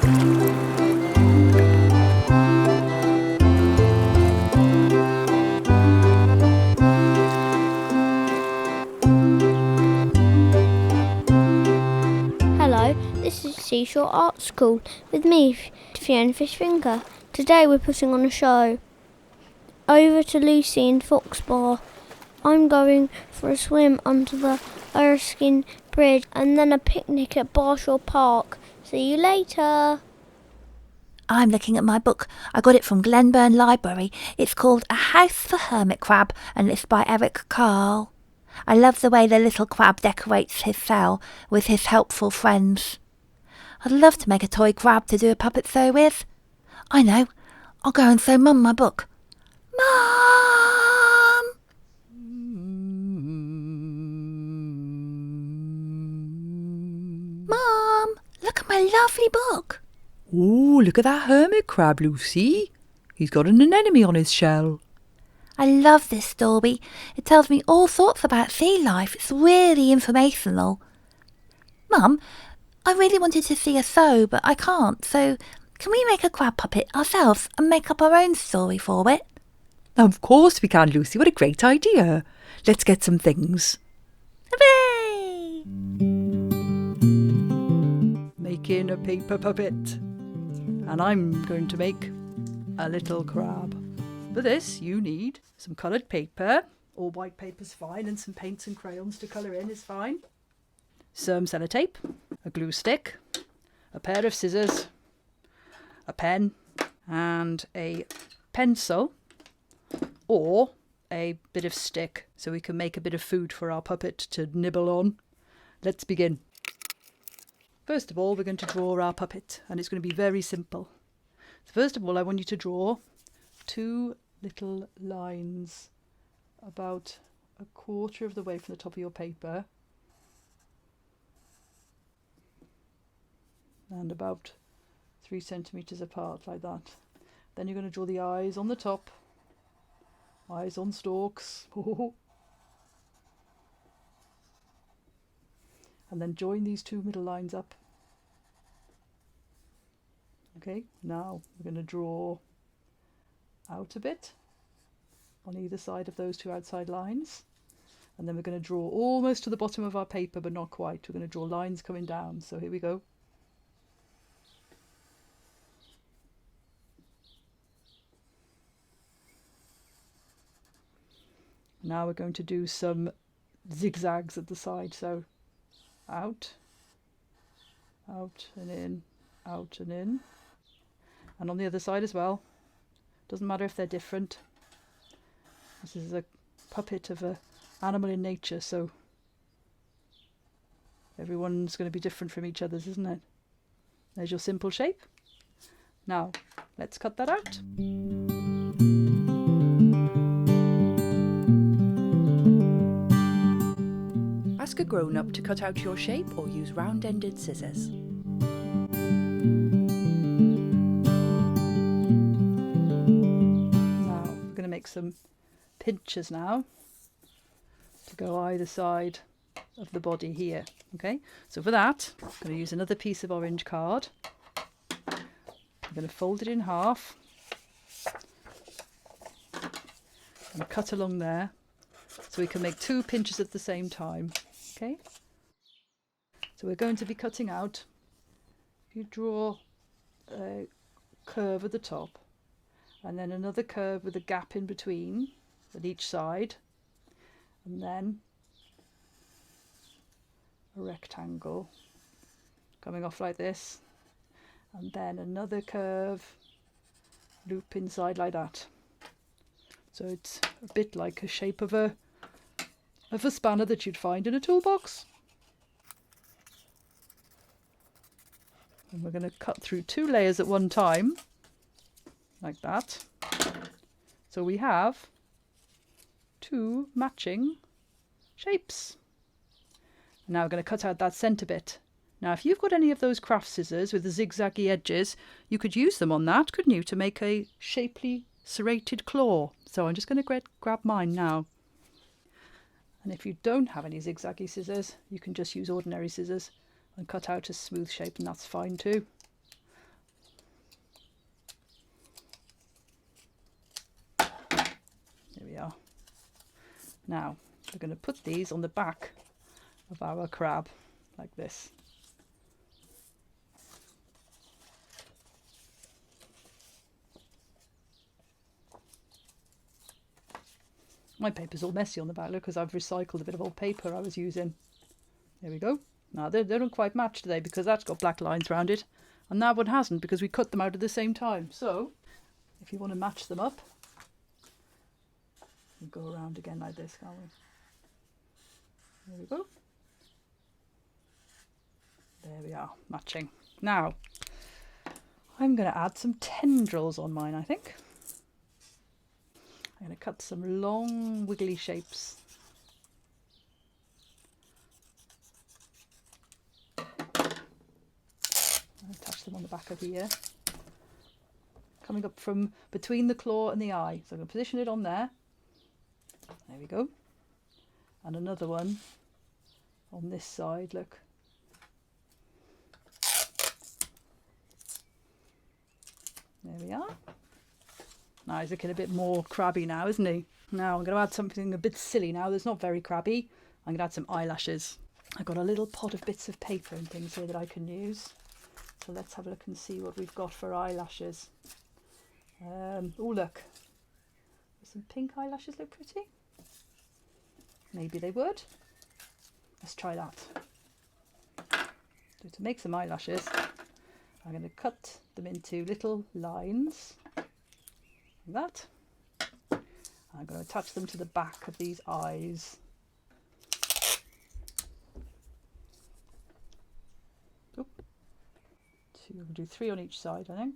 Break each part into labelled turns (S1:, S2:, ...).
S1: Hello, this is Seashore Art School with me, Fiona Fishfinger. Today we're putting on a show. Over to Lucy in Foxbar. I'm going for a swim under the Erskine Bridge and then a picnic at Barshaw Park. See you later.
S2: I'm looking at my book. I got it from Glenburn Library. It's called A House for Hermit Crab and it's by Eric Carle. I love the way the little crab decorates his cell with his helpful friends. I'd love to make a toy crab to do a puppet show with. I know. I'll go and show Mum my book. Mum! Mum, look at my lovely book.
S3: Oh, look at that hermit crab, Lucy. He's got an anemone on his shell.
S2: I love this story. It tells me all sorts about sea life. It's really informational. Mum, I really wanted to see a show, but I can't, so can we make a crab puppet ourselves and make up our own story for it?
S3: Of course we can, Lucy. What a great idea. Let's get some things.
S2: Hooray!
S3: Making a paper puppet. And I'm going to make a little crab. For this, you need some coloured paper. All white paper's fine, and some paints and crayons to colour in is fine. Some sellotape, a glue stick, a pair of scissors, a pen, and a pencil, or a bit of stick, so we can make a bit of food for our puppet to nibble on. Let's begin. First of all, we're going to draw our puppet, and it's going to be very simple. So first of all, I want you to draw 2 little lines about a quarter of the way from the top of your paper and about 3 centimetres apart, like that. Then you're going to draw the eyes on the top, eyes on stalks, and then join these 2 middle lines up. Okay, now we're going to draw out a bit on either side of those 2 outside lines, and then we're going to draw almost to the bottom of our paper, but not quite. We're going to draw lines coming down. So here we go. Now we're going to do some zigzags at the side. So out, out and in, out and in, and on the other side as well. Doesn't matter if they're different. This is a puppet of an animal in nature, so everyone's going to be different from each other's, isn't it? There's your simple shape. Now, let's cut that out. Ask a grown-up to cut out your shape or use round-ended scissors. Make some pinchers now to go either side of the body here. Okay, so for that I'm going to use another piece of orange card. I'm going to fold it in half and cut along there so we can make 2 pinchers at the same time. Okay, so we're going to be cutting out. If you draw a curve at the top and then another curve with a gap in between at each side, and then a rectangle coming off like this, and then another curve, loop inside like that. So it's a bit like a shape of a spanner that you'd find in a toolbox. And we're going to cut through 2 layers at one time, like that. So we have 2 matching shapes. And now we're going to cut out that centre bit. Now if you've got any of those craft scissors with the zigzaggy edges, you could use them on that, couldn't you, to make a shapely serrated claw. So I'm just going to grab mine now. And if you don't have any zigzaggy scissors, you can just use ordinary scissors and cut out a smooth shape, and that's fine too. Now, we're going to put these on the back of our crab, like this. My paper's all messy on the back, look, because I've recycled a bit of old paper I was using. There we go. Now, they don't quite match today because that's got black lines around it, and that one hasn't because we cut them out at the same time. So, if you want to match them up, we go around again like this, can't we? There we go. There we are, matching. Now, I'm going to add some tendrils on mine, I think. I'm going to cut some long wiggly shapes. Attach them on the back of here. Coming up from between the claw and the eye. So I'm going to position it on there. There we go. And another one on this side, look. There we are. Now he's looking a bit more crabby now, isn't he? Now I'm going to add something a bit silly now that's not very crabby. I'm going to add some eyelashes. I've got a little pot of bits of paper and things here that I can use. So let's have a look and see what we've got for eyelashes. Oh look. Some pink eyelashes look pretty. Maybe they would. Let's try that. So to make some eyelashes, I'm going to cut them into little lines. Like that. I'm going to attach them to the back of these eyes. Oop. We'll do 3 on each side, I think.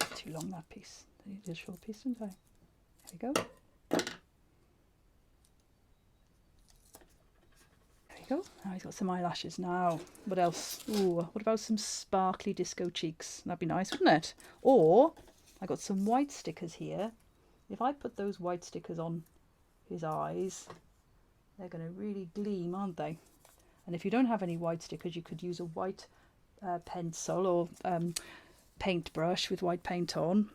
S3: It's too long, that piece. I need a short piece, don't I? There we go. Go. Now he's got some eyelashes now. What else? Ooh, what about some sparkly disco cheeks? That'd be nice, wouldn't it? Or I got some white stickers here. If I put those white stickers on his eyes, they're going to really gleam, aren't they? And if you don't have any white stickers, you could use a white pencil or paintbrush with white paint on,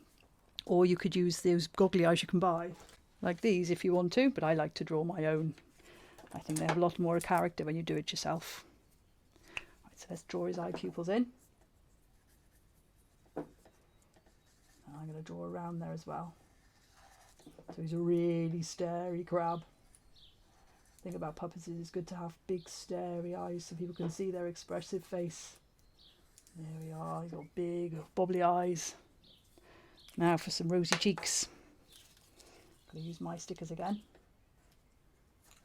S3: or you could use those goggly eyes you can buy, like these if you want to, but I like to draw my own. I think they have a lot more character when you do it yourself. Right, so let's draw his eye pupils in. And I'm going to draw around there as well. So he's a really starey crab. The thing about puppets is it's good to have big starey eyes so people can see their expressive face. There we are, he's got big bobbly eyes. Now for some rosy cheeks. I'm going to use my stickers again.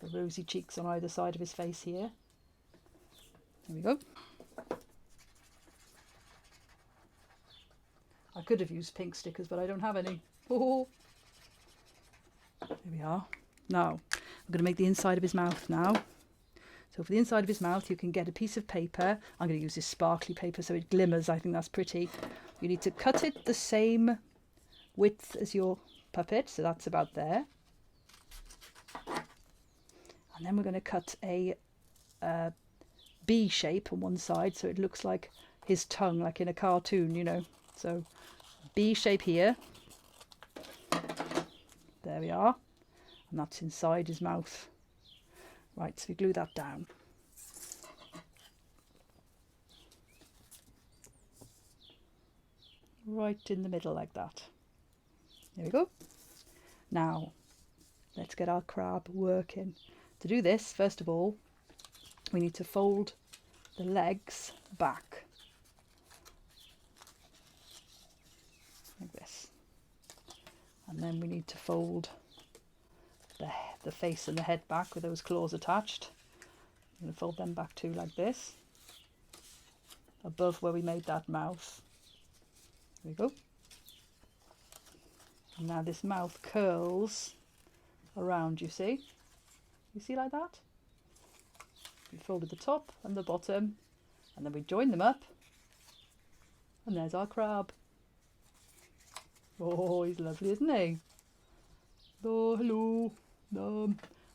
S3: The rosy cheeks on either side of his face here. There we go. I could have used pink stickers, but I don't have any. Oh. There we are. Now, I'm going to make the inside of his mouth now. So for the inside of his mouth, you can get a piece of paper. I'm going to use this sparkly paper so it glimmers. I think that's pretty. You need to cut it the same width as your puppet, so that's about there. And then we're going to cut a B shape on one side so it looks like his tongue, like in a cartoon, you know. So B shape here. There we are. And that's inside his mouth. Right, so we glue that down. Right in the middle like that. There we go. Now, let's get our crab working. To do this, first of all, we need to fold the legs back. Like this. And then we need to fold the face and the head back with those claws attached. I'm going to fold them back too like this. Above where we made that mouth. There we go. And now this mouth curls around, you see? You see like that? We folded the top and the bottom, and then we join them up, and there's our crab. Oh, he's lovely, isn't he? Oh, hello.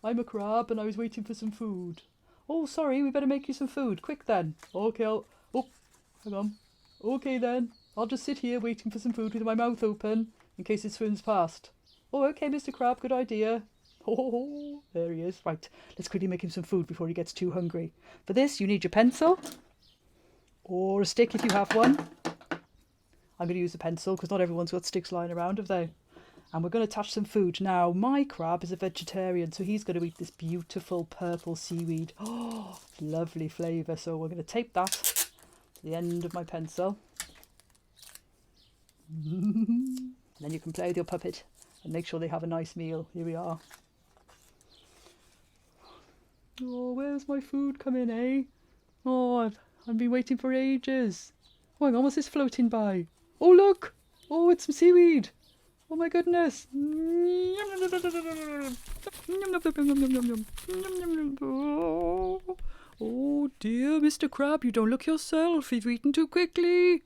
S3: I'm a crab and I was waiting for some food. Oh, sorry, we better make you some food. Quick then. Okay, Oh, hang on. Okay then. I'll just sit here waiting for some food with my mouth open in case it swims past. Oh, okay, Mr. Crab, good idea. Oh, there he is. Right, let's quickly make him some food before he gets too hungry. For this, you need your pencil or a stick if you have one. I'm going to use a pencil because not everyone's got sticks lying around, have they? And we're going to attach some food. Now, my crab is a vegetarian, so he's going to eat this beautiful purple seaweed. Oh, lovely flavour. So we're going to tape that to the end of my pencil. Then you can play with your puppet and make sure they have a nice meal. Here we are. Oh, where's my food coming, eh? Oh, I've been waiting for ages. Oh, hang on, what's this floating by? Oh, look! Oh, it's some seaweed! Oh my goodness! Oh dear, Mr. Crab, you don't look yourself. You've eaten too quickly.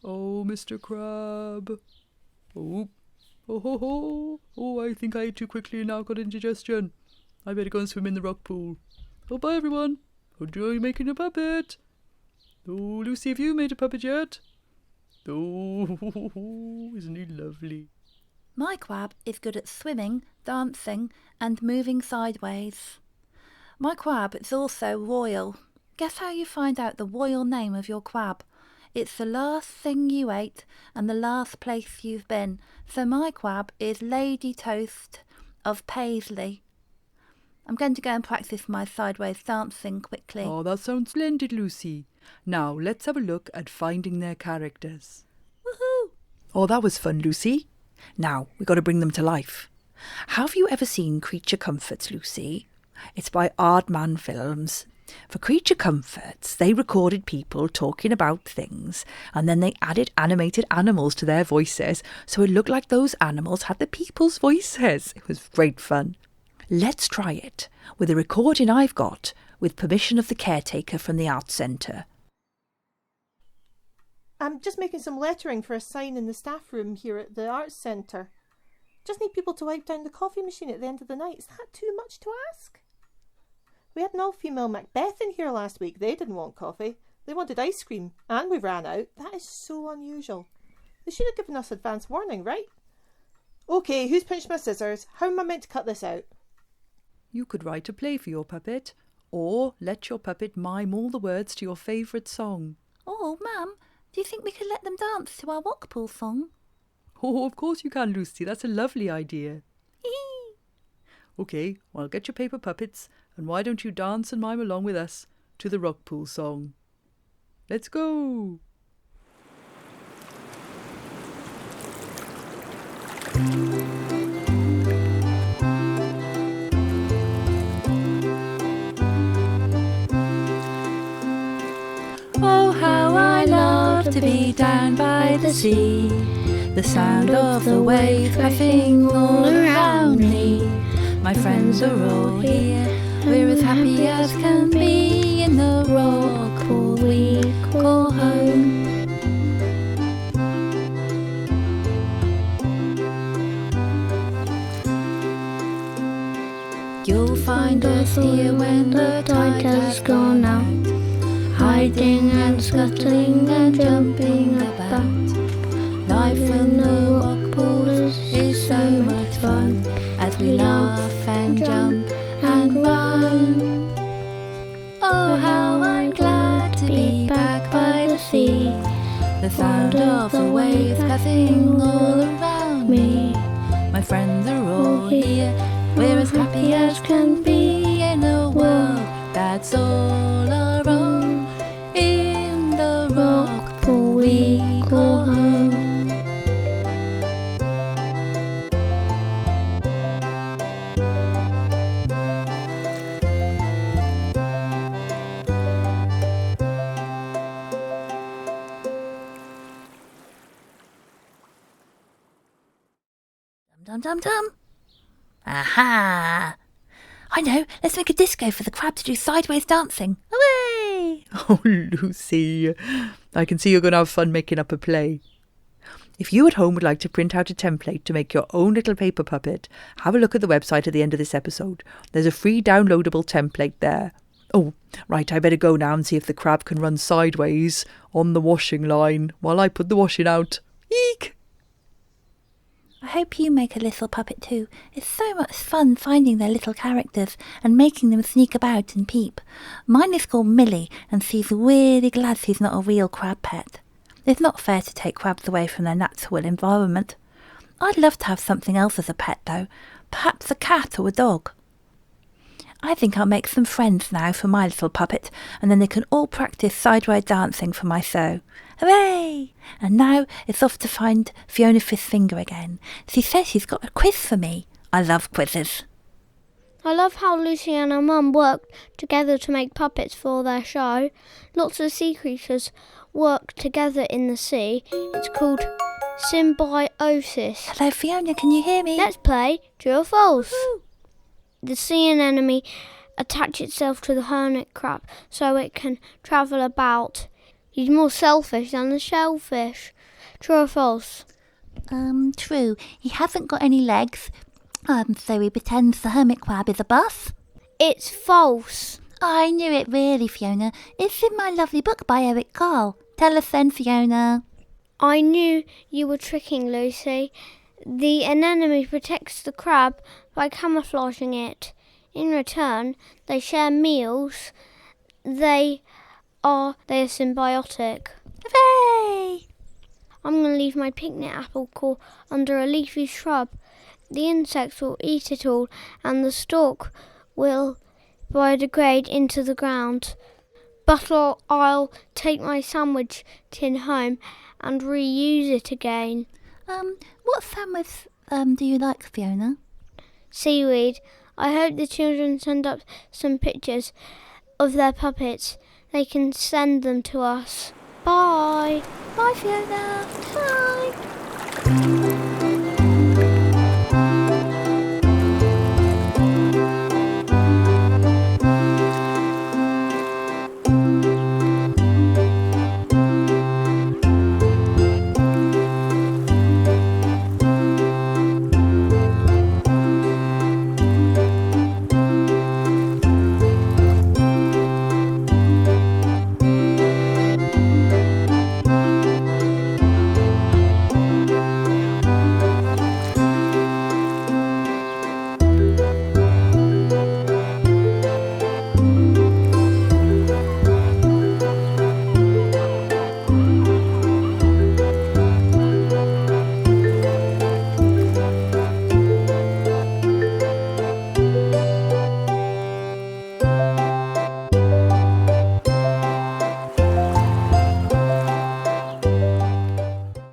S3: Oh, Mr. Crab. Oh, oh, ho, ho. Oh, I think I ate too quickly and now I've got indigestion. I better go and swim in the rock pool. Oh, bye everyone. Enjoy making a puppet. Oh, Lucy, have you made a puppet yet? Oh, isn't he lovely?
S2: My crab is good at swimming, dancing and moving sideways. My crab is also royal. Guess how you find out the royal name of your crab? It's the last thing you ate and the last place you've been. So my crab is Lady Toast of Paisley. I'm going to go and practice my sideways dancing quickly.
S3: Oh, that sounds splendid, Lucy. Now, let's have a look at finding their characters.
S2: Woohoo!
S3: Oh, that was fun, Lucy. Now, we've got to bring them to life. Have you ever seen Creature Comforts, Lucy? It's by Aardman Films. For Creature Comforts, they recorded people talking about things and then they added animated animals to their voices so it looked like those animals had the people's voices. It was great fun. Let's try it with a recording I've got with permission of the caretaker from the Arts Centre.
S4: I'm just making some lettering for a sign in the staff room here at the Arts Centre. Just need people to wipe down the coffee machine at the end of the night. Is that too much to ask? We had an all-female Macbeth in here last week. They didn't want coffee. They wanted ice cream, and we ran out. That is so unusual. They should have given us advance warning, right? OK, who's pinched my scissors? How am I meant to cut this out?
S3: You could write a play for your puppet, or let your puppet mime all the words to your favourite song.
S2: Oh, Mum, do you think we could let them dance to our rock pool song?
S3: Oh, of course you can, Lucy. That's a lovely idea. OK, well, get your paper puppets, and why don't you dance and mime along with us to the rock pool song? Let's go!
S2: Oh, how I love to be down by the sea, the sound of the waves crashing all around me. My friends are all here, we're as happy as can be in the rock pool we call home. You'll find us here when the tide has gone out, hiding and scuttling and jumping about. Life in the rock pool is so much fun, as we laugh and jump and run. Oh, how I'm glad to be back by the sea, the sound of the waves crashing all around me. My friends are all here, we're as happy as can be in a world that's all our own. In the rock pool we call home. Dum dum dum. Aha! I know, let's make a disco for the crab to do sideways dancing. Hooray!
S3: Oh, Lucy, I can see you're going to have fun making up a play. If you at home would like to print out a template to make your own little paper puppet, have a look at the website at the end of this episode. There's a free downloadable template there. Oh, right, I better go now and see if the crab can run sideways on the washing line while I put the washing out. Eek!
S2: I hope you make a little puppet too. It's so much fun finding their little characters and making them sneak about and peep. Mine is called Millie, and she's really glad she's not a real crab pet. It's not fair to take crabs away from their natural environment. I'd love to have something else as a pet though, perhaps a cat or a dog. I think I'll make some friends now for my little puppet, and then they can all practice sideways dancing for my show. Hooray! And now it's off to find Fiona Fishfinger again. She says she's got a quiz for me. I love quizzes.
S1: I love how Lucy and her mum worked together to make puppets for their show. Lots of sea creatures work together in the sea. It's called symbiosis.
S2: Hello Fiona, can you hear me?
S1: Let's play True or False.
S2: Woo!
S1: The sea anemone attach itself to the hermit crab so it can travel about. He's more selfish than the shellfish. True or false?
S2: True. He hasn't got any legs, so he pretends the hermit crab is a bus.
S1: It's false.
S2: I knew it really, Fiona. It's in my lovely book by Eric Carle. Tell us then, Fiona.
S1: I knew you were tricking Lucy. The anemone protects the crab by camouflaging it. In return, they share meals. They are symbiotic.
S2: Hooray!
S1: I'm going to leave my picnic apple core under a leafy shrub. The insects will eat it all, and the stalk will biodegrade into the ground. But I'll take my sandwich tin home and reuse it again.
S2: What sandwich do you like, Fiona?
S1: Seaweed. I hope the children send up some pictures of their puppets. They can send them to us. Bye.
S2: Bye, Fiona. Bye.